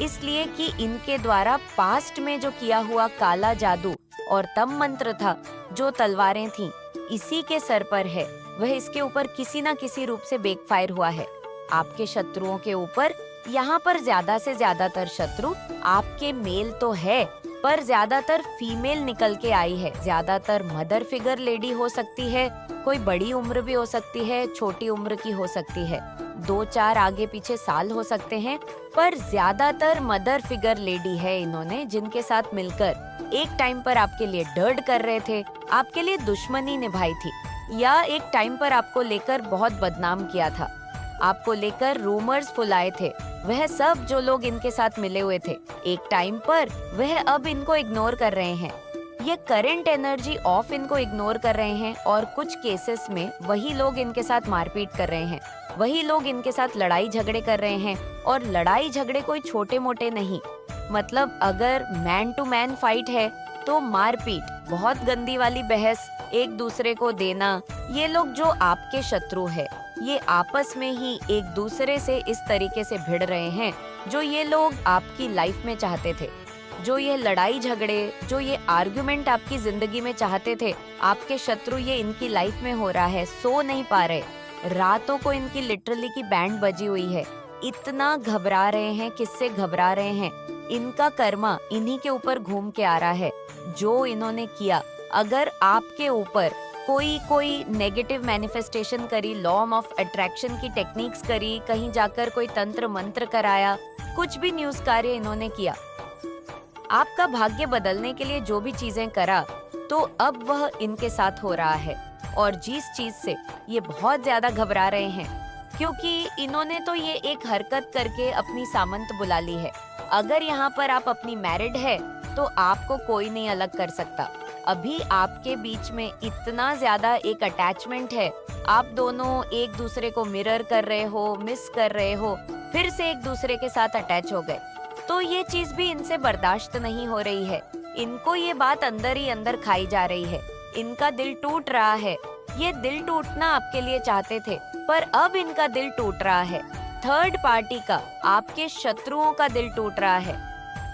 Speaker 1: इसलिए कि इनके द्वारा पास्ट में जो किया हुआ काला जादू और तम मंत्र था, जो तलवारें थीं, इसी के सर पर है, वह इसके ऊपर किसी न किसी रूप से बैकफायर हुआ है। आपके शत्रुओं के ऊपर यहाँ पर ज्यादा से ज्यादातर शत्रु आपके मेल तो है, पर ज्यादातर फीमेल निकल के आई है। ज्यादातर मदर फिगर लेडी हो सकती है, कोई बड़ी उम्र भी हो सकती है, छोटी उम्र की हो सकती है, 2-4 आगे पीछे साल हो सकते हैं, पर ज्यादातर मदर फिगर लेडी है इन्होंने, जिनके साथ मिलकर एक टाइम पर आपके लिए डर्ड कर रहे थे, आपके लिए दुश्मनी निभाई थी, या एक टाइम पर आपको लेकर बहुत बदनाम किया था, आपको लेकर रूमर्स फुलाए थे। वह सब जो लोग इनके साथ मिले हुए थे एक टाइम पर, वह अब इनको इग्नोर कर रहे हैं। ये करंट एनर्जी ऑफ इनको इग्नोर कर रहे हैं और कुछ केसेस में वही लोग इनके साथ मारपीट कर रहे हैं, वही लोग इनके साथ लड़ाई झगड़े कर रहे हैं। और लड़ाई झगड़े कोई छोटे मोटे नहीं, मतलब अगर मैन टू मैन फाइट है तो मारपीट, बहुत गंदी वाली बहस, एक दूसरे को देना। ये लोग जो आपके शत्रु है, ये आपस में ही एक दूसरे से इस तरीके से भिड़ रहे हैं जो ये लोग आपकी लाइफ में चाहते थे, जो ये लड़ाई झगड़े, जो ये आर्गुमेंट आपकी जिंदगी में चाहते थे। आपके शत्रु ये इनकी लाइफ में हो रहा है, सो नहीं पा रहे, रातों को इनकी लिटरली की बैंड बजी हुई है। इतना घबरा रहे हैं, किससे घबरा रहे हैं? इनका कर्मा इन्हीं के ऊपर घूम के आ रहा है। जो इन्होंने किया, अगर आपके ऊपर कोई नेगेटिव मैनिफेस्टेशन करी, लॉ ऑफ अट्रैक्शन की टेक्निक्स करी, कहीं जाकर कोई तंत्र मंत्र कराया, कुछ भी न्यूज़ कार्य इन्होंने किया, आपका भाग्य बदलने के लिए जो भी चीजें करा, तो अब वह इनके साथ हो रहा है। और जिस चीज से ये बहुत ज्यादा घबरा रहे हैं, क्योंकि इन्होंने तो ये एक हरकत करके अपनी सामंत बुला ली है। अगर यहाँ पर आप अपनी मैरिड है तो आपको कोई नहीं अलग कर सकता। अभी आपके बीच में इतना ज्यादा एक अटैचमेंट है, आप दोनों एक दूसरे को मिरर कर रहे हो, मिस कर रहे हो, फिर से एक दूसरे के साथ अटैच हो गए। तो ये चीज भी इनसे बर्दाश्त नहीं हो रही है। इनको ये बात अंदर ही अंदर खाई जा रही है। इनका दिल टूट रहा है। ये दिल टूटना आपके लिए चाहते थे, पर अब इनका दिल टूट रहा है। थर्ड पार्टी का, आपके शत्रुओं का दिल टूट रहा है।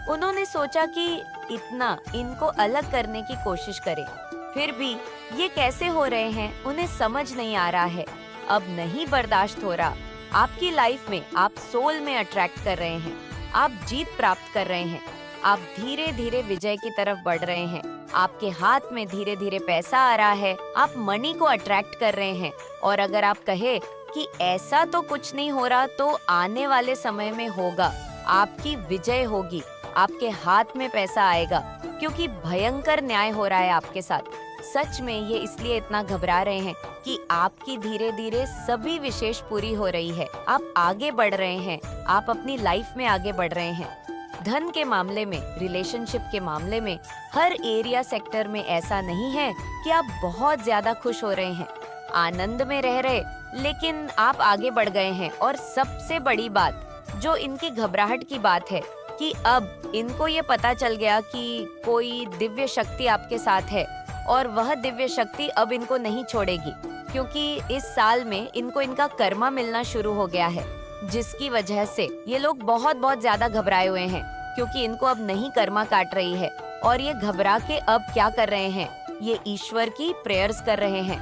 Speaker 1: उन्होंने सोचा कि इतना इनको अलग करने की कोशिश करें, फिर भी ये कैसे हो रहे हैं उन्हें समझ नहीं आ रहा है। अब नहीं बर्दाश्त हो रहा। आपकी लाइफ में आप सोल में अट्रैक्ट कर रहे हैं, आप जीत प्राप्त कर रहे हैं, आप धीरे धीरे विजय की तरफ बढ़ रहे हैं, आपके हाथ में धीरे धीरे पैसा आ रहा है, आप मनी को अट्रैक्ट कर रहे हैं। और अगर आप कहे कि ऐसा तो कुछ नहीं हो रहा, तो आने वाले समय में होगा, आपकी विजय होगी, आपके हाथ में पैसा आएगा, क्योंकि भयंकर न्याय हो रहा है आपके साथ। सच में ये इसलिए इतना घबरा रहे हैं कि आपकी धीरे धीरे सभी विशेष पूरी हो रही है। आप आगे बढ़ रहे हैं, आप अपनी लाइफ में आगे बढ़ रहे हैं। धन के मामले में, रिलेशनशिप के मामले में, हर एरिया सेक्टर में ऐसा नहीं है कि आप बहुत ज्यादा खुश हो रहे हैं, आनंद में रह रहे, लेकिन आप आगे बढ़ गए हैं। और सबसे बड़ी बात, जो इनकी घबराहट की बात है, कि अब इनको ये पता चल गया कि कोई दिव्य शक्ति आपके साथ है, और वह दिव्य शक्ति अब इनको नहीं छोड़ेगी, क्योंकि इस साल में इनको इनका कर्मा मिलना शुरू हो गया है, जिसकी वजह से ये लोग बहुत ज्यादा घबराए हुए हैं, क्योंकि इनको अब नहीं कर्मा काट रही है। और ये घबरा के अब क्या कर रहे हैं, ये ईश्वर की प्रेयर्स कर रहे हैं।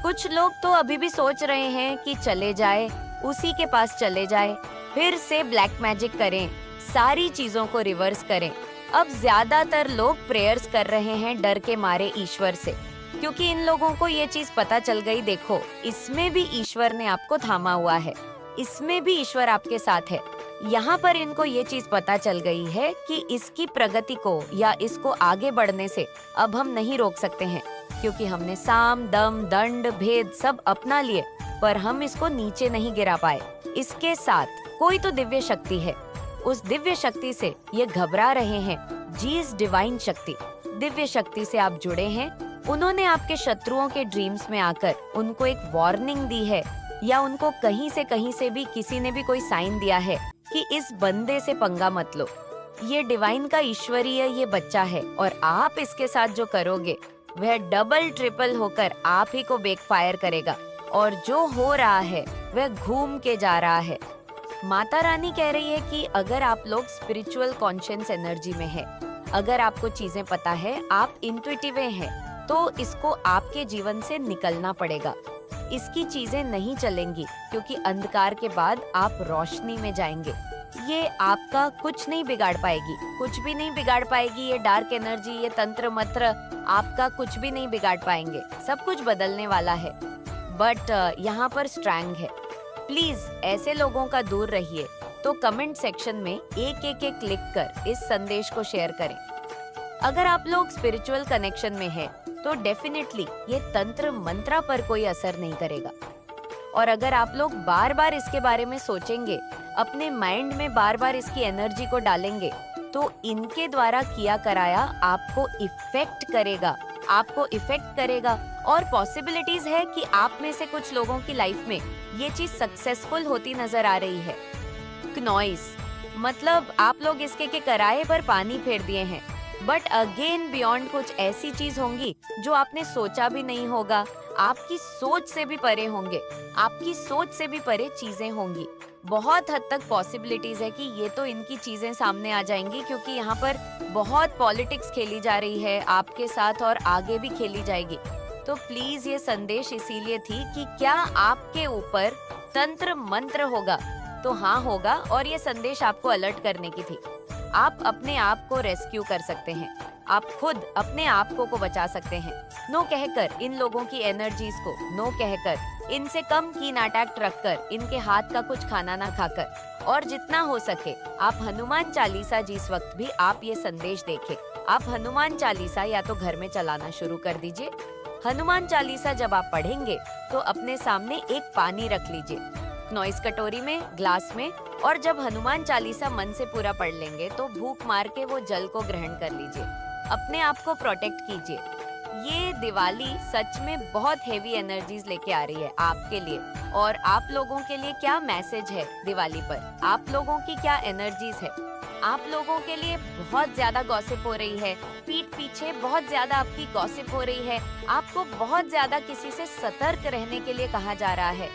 Speaker 1: कुछ लोग तो अभी भी सोच रहे हैं कि चले जाए, उसी के पास चले जाए, फिर से ब्लैक मैजिक करें, सारी चीजों को रिवर्स करें। अब ज्यादातर लोग प्रेयर्स कर रहे हैं डर के मारे ईश्वर से, क्योंकि इन लोगों को ये चीज पता चल गई, देखो इसमें भी ईश्वर ने आपको थामा हुआ है, इसमें भी ईश्वर आपके साथ है। यहाँ पर इनको ये चीज पता चल गई है कि इसकी प्रगति को या इसको आगे बढ़ने से अब हम नहीं रोक सकते हैं, क्योंकि हमने साम दम दंड भेद सब अपना लिए, पर हम इसको नीचे नहीं गिरा पाए। इसके साथ कोई तो दिव्य शक्ति है, उस दिव्य शक्ति से ये घबरा रहे हैं। जीस डिवाइन शक्ति, दिव्य शक्ति से आप जुड़े हैं। उन्होंने आपके शत्रुओं के ड्रीम्स में आकर उनको एक वार्निंग दी है, या उनको कहीं से भी किसी ने भी कोई साइन दिया है कि इस बंदे से पंगा मत लो। ये डिवाइन का ईश्वरीय ये बच्चा है, और आप इसके साथ जो करोगे वह डबल ट्रिपल होकर आप ही को बैकफायर करेगा। और जो हो रहा है वह घूम के जा रहा है। माता रानी कह रही है कि अगर आप लोग स्पिरिचुअल कॉन्शियस एनर्जी में है, अगर आपको चीजें पता है, आप इंट्यूटिव हैं, तो इसको आपके जीवन से निकलना पड़ेगा। इसकी चीजें नहीं चलेंगी, क्योंकि अंधकार के बाद आप रोशनी में जाएंगे। ये आपका कुछ नहीं बिगाड़ पाएगी, कुछ भी नहीं बिगाड़ पाएगी। ये डार्क एनर्जी, ये तंत्र मंत्र आपका कुछ भी नहीं बिगाड़ पाएंगे। सब कुछ बदलने वाला है, बट यहाँ पर स्ट्रैंग है। प्लीज ऐसे लोगों का दूर रहिए। तो कमेंट सेक्शन में एक लिख कर इस संदेश को शेयर करें। अगर आप लोग स्पिरिचुअल कनेक्शन में हैं, तो डेफिनेटली ये तंत्र मंत्रा पर कोई असर नहीं करेगा। और अगर आप लोग बार बार इसके बारे में सोचेंगे, अपने माइंड में बार बार इसकी एनर्जी को डालेंगे, तो इनके द्वारा किया कराया आपको इफेक्ट करेगा। और पॉसिबिलिटीज है कि आप में से कुछ लोगों की लाइफ में ये चीज सक्सेसफुल होती नजर आ रही है। नॉइस मतलब आप लोग इसके के किराए पर पानी फेर दिए हैं, बट अगेन बियॉन्ड कुछ ऐसी चीज होंगी जो आपने सोचा भी नहीं होगा, आपकी सोच से भी परे होंगे, आपकी सोच से भी परे चीजें होंगी। बहुत हद तक पॉसिबिलिटीज है कि ये तो इनकी चीजें सामने आ जाएंगी, क्योंकि यहाँ पर बहुत पॉलिटिक्स खेली जा रही है आपके साथ, और आगे भी खेली जाएगी। तो प्लीज ये संदेश इसीलिए थी कि क्या आपके ऊपर तंत्र मंत्र होगा? तो हाँ होगा, और ये संदेश आपको अलर्ट करने की थी। आप अपने आप को रेस्क्यू कर सकते हैं, आप खुद अपने आप को बचा सकते हैं। नो कहकर इन लोगों की एनर्जीज को, नो कहकर इनसे कम कीन अटैक्ट रखकर, इनके हाथ का कुछ खाना ना खाकर, और जितना हो सके आप हनुमान चालीसा जिस वक्त भी आप ये संदेश देखें, आप हनुमान चालीसा या तो घर में चलाना शुरू कर दीजिए। हनुमान चालीसा जब आप पढ़ेंगे तो अपने सामने एक पानी रख लीजिए, नॉइस कटोरी में, ग्लास में, और जब हनुमान चालीसा मन से पूरा पढ़ लेंगे तो भूख मार के वो जल को ग्रहण कर लीजिए। अपने आप को प्रोटेक्ट कीजिए। ये दिवाली सच में बहुत हेवी एनर्जीज लेके आ रही है आपके लिए। और आप लोगों के लिए क्या मैसेज है दिवाली पर? आप लोगों की क्या एनर्जीज है? आप लोगों के लिए बहुत ज्यादा गॉसिप हो रही है, पीठ पीछे बहुत ज्यादा आपकी गॉसिप हो रही है, आपको बहुत ज्यादा किसी से सतर्क रहने के लिए कहा जा रहा है।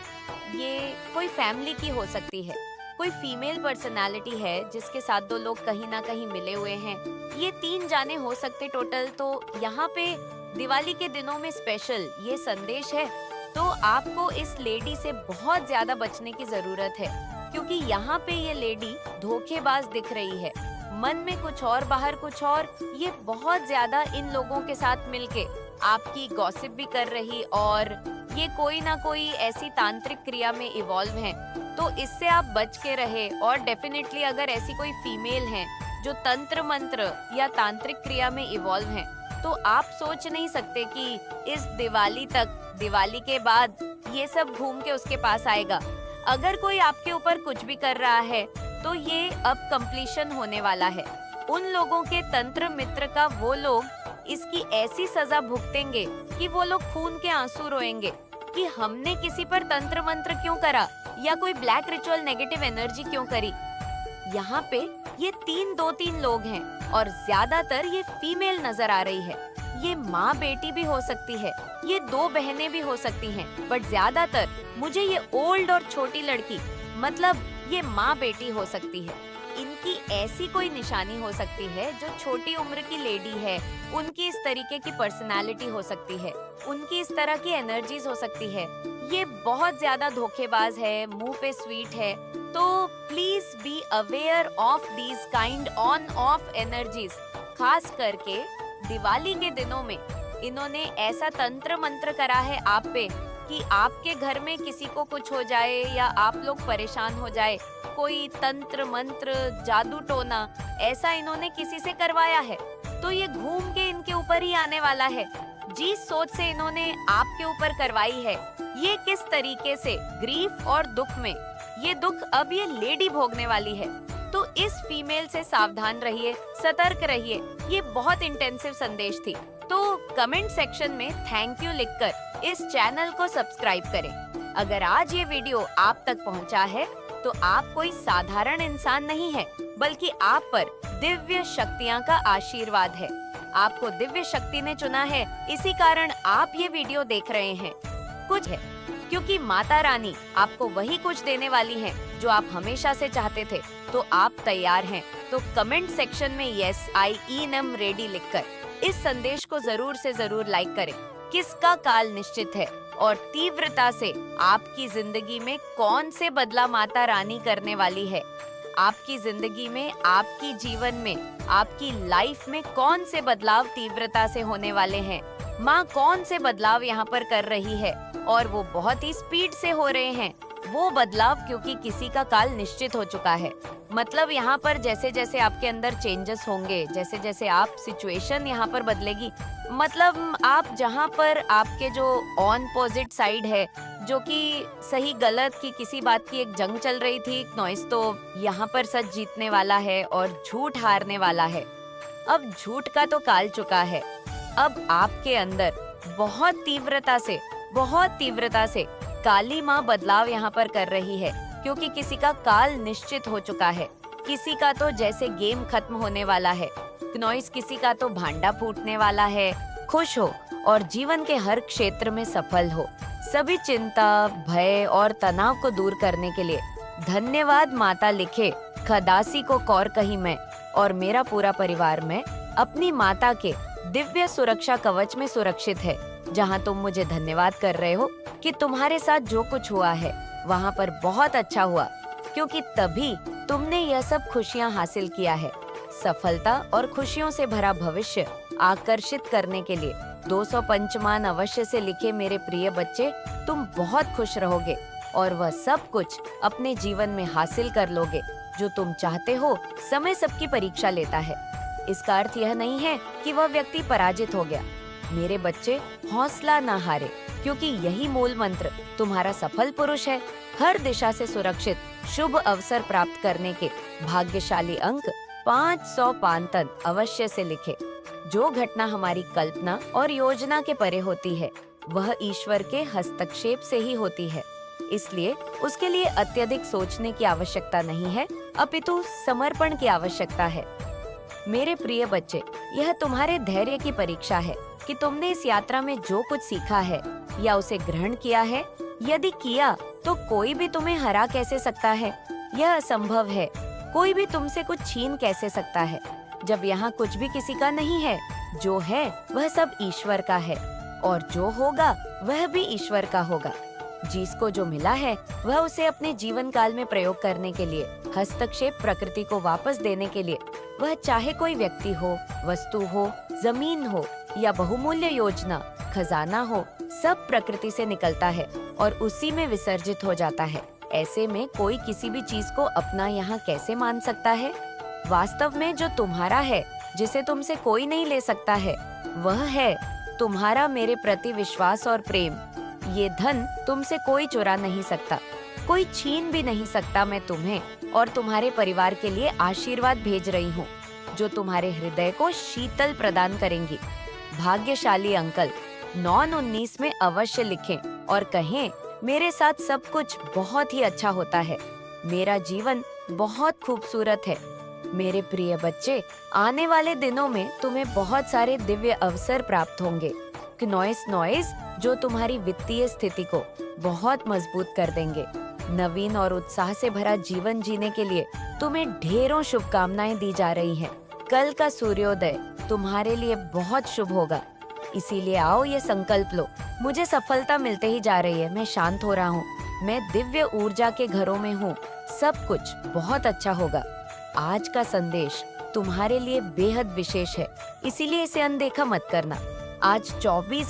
Speaker 1: ये कोई फैमिली की हो सकती है, कोई फीमेल पर्सनालिटी है जिसके साथ दो लोग कहीं ना कहीं मिले हुए हैं। ये 3 जाने हो सकते टोटल। तो यहाँ पे दिवाली के दिनों में स्पेशल ये संदेश है, तो आपको इस लेडी से बहुत ज्यादा बचने की जरूरत है, क्योंकि यहाँ पे ये लेडी धोखेबाज दिख रही है। मन में कुछ और, बाहर कुछ और। ये बहुत ज्यादा इन लोगों के साथ मिलके आपकी गॉसिप भी कर रही, और ये कोई ना कोई ऐसी तांत्रिक क्रिया में इवॉल्व है। तो इससे आप बच के रहे। और डेफिनेटली अगर ऐसी कोई फीमेल है जो तंत्र मंत्र या तांत्रिक क्रिया में इवॉल्व है, तो आप सोच नहीं सकते कि इस दिवाली तक, दिवाली के बाद ये सब घूम के उसके पास आएगा। अगर कोई आपके ऊपर कुछ भी कर रहा है तो ये अब कंप्लीशन होने वाला है। उन लोगों के तंत्र मित्र का वो लोग इसकी ऐसी सजा भुगतेंगे कि वो लोग खून के आंसू रोएंगे कि हमने किसी पर तंत्र मंत्र क्यों करा, या कोई ब्लैक रिचुअल नेगेटिव एनर्जी क्यों करी। यहाँ पे ये 2-3 लोग हैं, और ज्यादातर ये फीमेल नजर आ रही है। ये माँ बेटी भी हो सकती है, ये 2 बहनें भी हो सकती हैं, बट ज्यादातर मुझे ये ओल्ड और छोटी लड़की, मतलब ये माँ बेटी हो सकती है। इनकी ऐसी कोई निशानी हो सकती है जो छोटी उम्र की लेडी है, उनकी इस तरीके की पर्सनालिटी हो सकती है, उनकी इस तरह की एनर्जीज हो सकती है। ये बहुत ज्यादा धोखेबाज है, मुंह पे स्वीट है। तो please be aware of these kind on off energies. खास करके दिवाली के दिनों में इन्होंने ऐसा तंत्र मंत्र करा है आप पे कि आपके घर में किसी को कुछ हो जाए या आप लोग परेशान हो जाए। कोई तंत्र मंत्र, जादू टोना ऐसा इन्होंने किसी से करवाया है, तो ये घूम के इनके ऊपर ही आने वाला है। जिस सोच से इन्होंने आपके ऊपर करवाई है, ये किस तरीके से ग्रीफ और दुख में, ये दुख अब ये लेडी भोगने वाली है। तो इस फीमेल से सावधान रहिए, सतर्क रहिए। ये बहुत इंटेंसिव संदेश थी। तो कमेंट सेक्शन में थैंक यू लिखकर इस चैनल को सब्सक्राइब करें। अगर आज ये वीडियो आप तक पहुंचा है तो आप कोई साधारण इंसान नहीं है, बल्कि आप पर दिव्य शक्तियां का आशीर्वाद है। आपको दिव्य शक्ति ने चुना है, इसी कारण आप ये वीडियो देख रहे हैं। कुछ है क्योंकि माता रानी आपको वही कुछ देने वाली हैं जो आप हमेशा से चाहते थे। तो आप तैयार हैं? तो कमेंट सेक्शन में यस आई एम रेडी लिखकर इस संदेश को जरूर से जरूर लाइक करें। किसका काल निश्चित है और तीव्रता से आपकी जिंदगी में कौन से बदलाव माता रानी करने वाली है, आपकी जिंदगी में, आपकी जीवन में, आपकी लाइफ में कौन से बदलाव तीव्रता से होने वाले हैं, माँ कौन से बदलाव यहाँ पर कर रही है, और वो बहुत ही स्पीड से हो रहे हैं वो बदलाव, क्योंकि किसी का काल निश्चित हो चुका है। मतलब यहाँ पर जैसे जैसे आपके अंदर चेंजेस होंगे, जैसे जैसे आप सिचुएशन यहाँ पर बदलेगी, मतलब आप जहाँ पर आपके जो ऑन पोजिट साइड है, जो कि सही गलत की किसी बात की एक जंग चल रही थी, नॉइस, तो यहाँ पर सच जीतने वाला है और झूठ हारने वाला है। अब झूठ का तो काल चुका है। अब आपके अंदर बहुत तीव्रता से काली माँ बदलाव यहाँ पर कर रही है, क्योंकि किसी का काल निश्चित हो चुका है। किसी का तो जैसे गेम खत्म होने वाला है, नॉइस, किसी का तो भांडा फूटने वाला है। खुश हो और जीवन के हर क्षेत्र में सफल हो। सभी चिंता, भय और तनाव को दूर करने के लिए धन्यवाद माता लिखे खदासी को कौर कही मैं और मेरा पूरा परिवार में अपनी माता के दिव्य सुरक्षा कवच में सुरक्षित है। जहाँ तुम मुझे धन्यवाद कर रहे हो कि तुम्हारे साथ जो कुछ हुआ है वहाँ पर बहुत अच्छा हुआ, क्योंकि तभी तुमने यह सब खुशियाँ हासिल किया है। सफलता और खुशियों से भरा भविष्य आकर्षित करने के लिए 200 पंचमान अवश्य से लिखे मेरे प्रिय बच्चे, तुम बहुत खुश रहोगे और वह सब कुछ अपने जीवन में हासिल कर लोगे जो तुम चाहते हो। समय सबकी परीक्षा लेता है। इसका अर्थ यह नहीं है कि वह व्यक्ति पराजित हो गया। मेरे बच्चे, हौसला न हारे, क्योंकि यही मूल मंत्र तुम्हारा सफल पुरुष है। हर दिशा से सुरक्षित शुभ अवसर प्राप्त करने के भाग्यशाली अंक 500 पांतन अवश्य से लिखे। जो घटना हमारी कल्पना और योजना के परे होती है वह ईश्वर के हस्तक्षेप से ही होती है, इसलिए उसके लिए अत्यधिक सोचने की आवश्यकता नहीं है, अपितु समर्पण की आवश्यकता है। मेरे प्रिय बच्चे, यह तुम्हारे धैर्य की परीक्षा है कि तुमने इस यात्रा में जो कुछ सीखा है या उसे ग्रहण किया है। यदि किया तो कोई भी तुम्हें हरा कैसे सकता है? यह असंभव है। कोई भी तुमसे कुछ छीन कैसे सकता है जब यहाँ कुछ भी किसी का नहीं है। जो है वह सब ईश्वर का है और जो होगा वह भी ईश्वर का होगा। जिसको जो मिला है वह उसे अपने जीवन काल में प्रयोग करने के लिए, हस्तक्षेप प्रकृति को वापस देने के लिए, वह चाहे कोई व्यक्ति हो, वस्तु हो, जमीन हो या बहुमूल्य योजना, खजाना हो, सब प्रकृति से निकलता है और उसी में विसर्जित हो जाता है। ऐसे में कोई किसी भी चीज को अपना यहाँ कैसे मान सकता है? वास्तव में जो तुम्हारा है, जिसे तुमसे कोई नहीं ले सकता है, वह है तुम्हारा मेरे प्रति विश्वास और प्रेम। ये धन तुमसे कोई चुरा नहीं सकता, कोई छीन भी नहीं सकता। मैं तुम्हें और तुम्हारे परिवार के लिए आशीर्वाद भेज रही हूँ जो तुम्हारे हृदय को शीतल प्रदान करेंगी। भाग्यशाली अंकल 9-19 में अवश्य लिखें और कहें, मेरे साथ सब कुछ बहुत ही अच्छा होता है। मेरा जीवन बहुत खूबसूरत है। मेरे प्रिय बच्चे, आने वाले दिनों में तुम्हें बहुत सारे दिव्य अवसर प्राप्त होंगे। नॉइस जो तुम्हारी वित्तीय स्थिति को बहुत मजबूत कर देंगे। नवीन और उत्साह से भरा जीवन जीने के लिए तुम्हें ढेरों शुभकामनाएं दी जा रही हैं। कल का सूर्योदय तुम्हारे लिए बहुत शुभ होगा, इसीलिए आओ ये संकल्प लो। मुझे सफलता मिलते ही जा रही है। मैं शांत हो रहा हूँ। मैं दिव्य ऊर्जा के घरों में हूँ। सब कुछ बहुत अच्छा होगा। आज का संदेश तुम्हारे लिए बेहद विशेष है, इसीलिए इसे अनदेखा मत करना। आज 24